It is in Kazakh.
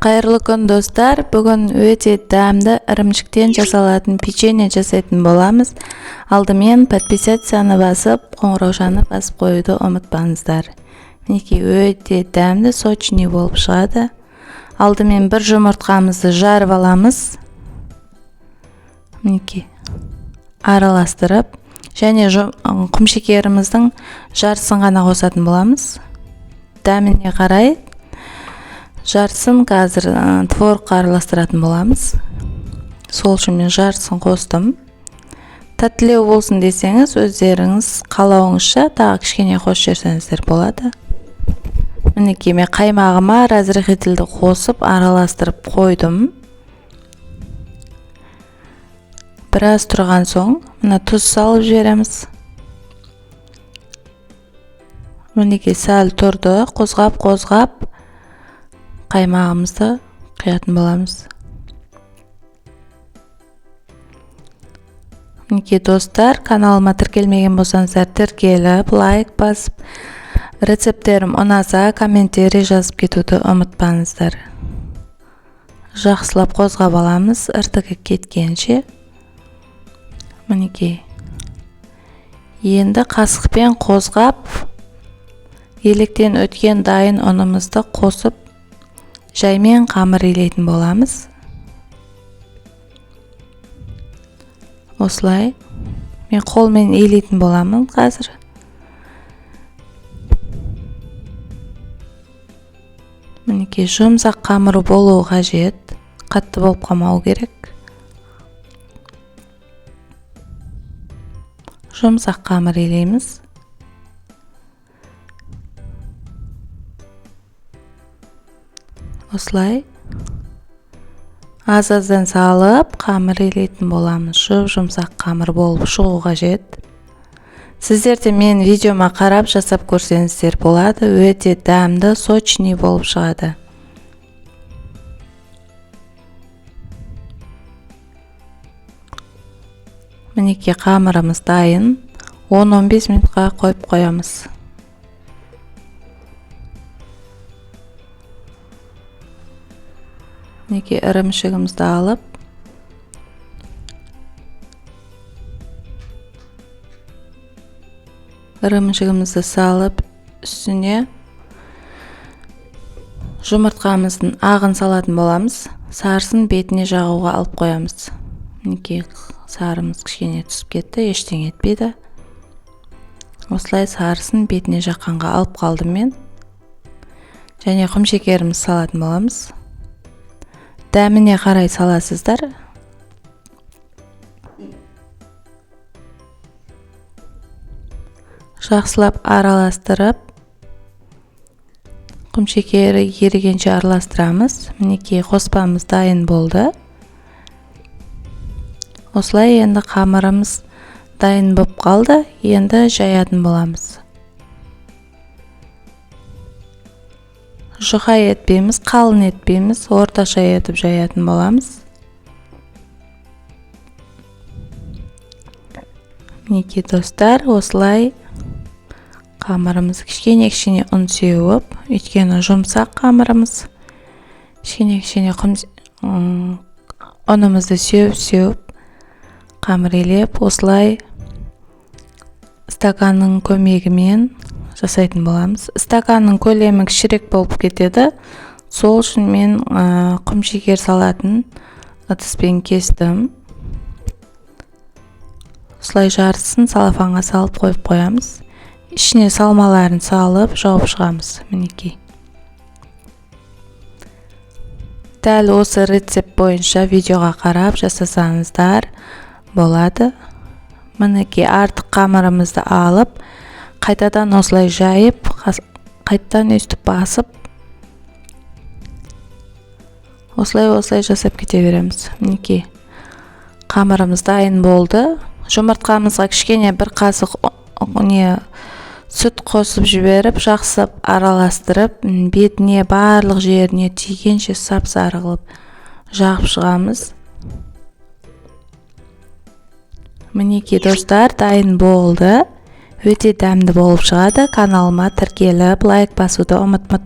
Қайырлы күн достар, бүгін өте дәмді ірімшіктен жасалатын печенье жасайтын боламыз. Алдымен подписацияны басып, қоңыраушаны басып қоюды ұмытпаңыздар. Мінекей өте дәмді, сочный болып шығады. Алдымен бір жұмыртқамызды жарып аламыз. Мінекей араластырып, және құмшекеріміздің жартысын ғана қосатын боламыз. Дәміне қарай жартысын қазір творогқа араластыратын боламыз. Сол үшін мен жартысын қостым. Тәттілеу болсын десеңіз, өздеріңіз қалауыңызша тағы кішкене қосып жіберсеңіздер болады. Мінекей мен қаймағыма разрыхительді қосып араластырып қойдым. Біраз тұрған соң мына тұз салып жібереміз. Мінекей сәл тұрды, қозғап қаймағымызды құятын боламыз. Мінекей достар, каналыма тіркелмеген болсаңыздар тіркеліп, лайк басып, рецепттерім ұнаса комментарий жазып кетуді ұмытпаңыздар. Жақсылап қозғап аламыз, іртігі кеткенше. Мінекей. Енді қасықпен қозғап, електен өткен дайын ұнымызды қосып, жаймен қамыр илейтін боламыз. Осылай мен қолмен илейтін боламын қазір. Мінекей жұмсақ қамыр болуы қажет, қатты болып қалмау керек. Жұмсақ қамыр илейміз. Осылай аз-аздан салып қамыр илейтін боламыз. Жұмсақ қамыр болып шығу қажет. Сіздер де мен видеома қарап жасап көрсеңіздер болады. Өте дәмді, сочный болып шығады. Мінекей қамырымыз дайын. 10-15 минутқа қойып қоямыз. Мінекей ірімшігімізді алып, ірімшігімізді салып, үстіне жұмыртқамыздың ағын салатын боламыз. Сарысын бетіне жағуға алып қоямыз. Мінекей сарымыз кішкене түсіп кетті, ештеңе етпейді. Осылай сарысын бетіне жаққанға алып қалдым мен. Және құмшекеріміз салатын боламыз. Дәміне қарай саласыздар. Жақсылап араластырып, құмшекері ерігенше араластырамыз. Мінекей қоспамыз дайын болды. Осылай енді қамырымыз дайын болып қалды. Енді жаятын боламыз. Жұқа етпейміз, қалың етпейміз, орташа етіп жаятын боламыз. Мінекей достар, осылай қамырымыз кішкене ұн сеуіп, өйткені жұмсақ қамырымыз. Кішкене ұнымызды сеуіп, қамыр илеп, осылай стаканның көмегімен жасайтын боламыз. Стаканның көлемі кішірек болып кетеді. Сол үшін мен құмшекер салатын ыдыспен кестім. Осылай жартысын салафанға салып қойып қоямыз. Ішіне салмаларын салып, жауып шығамыз. Мінекей. Дәл осы рецепт бойынша видеоға қарап жасасаңыздар болады. Мінекей артық қамырымызды алып, қайтадан осылай жайып, қайтадан өстіп басып, осылай жасап кете береміз. Мінекей қамырымыз дайын болды. Жұмыртқамызға кішкене бір қасық сүт қосып жіберіп, жақсылап араластырып, бетіне барлық жеріне тигенше сап-сары қылып жағып шығамыз. Мінекей достар, дайын болды. Өте дәмді болып шығады. Каналыма тіркеліп, лайк басуды ұмытпаңыздар.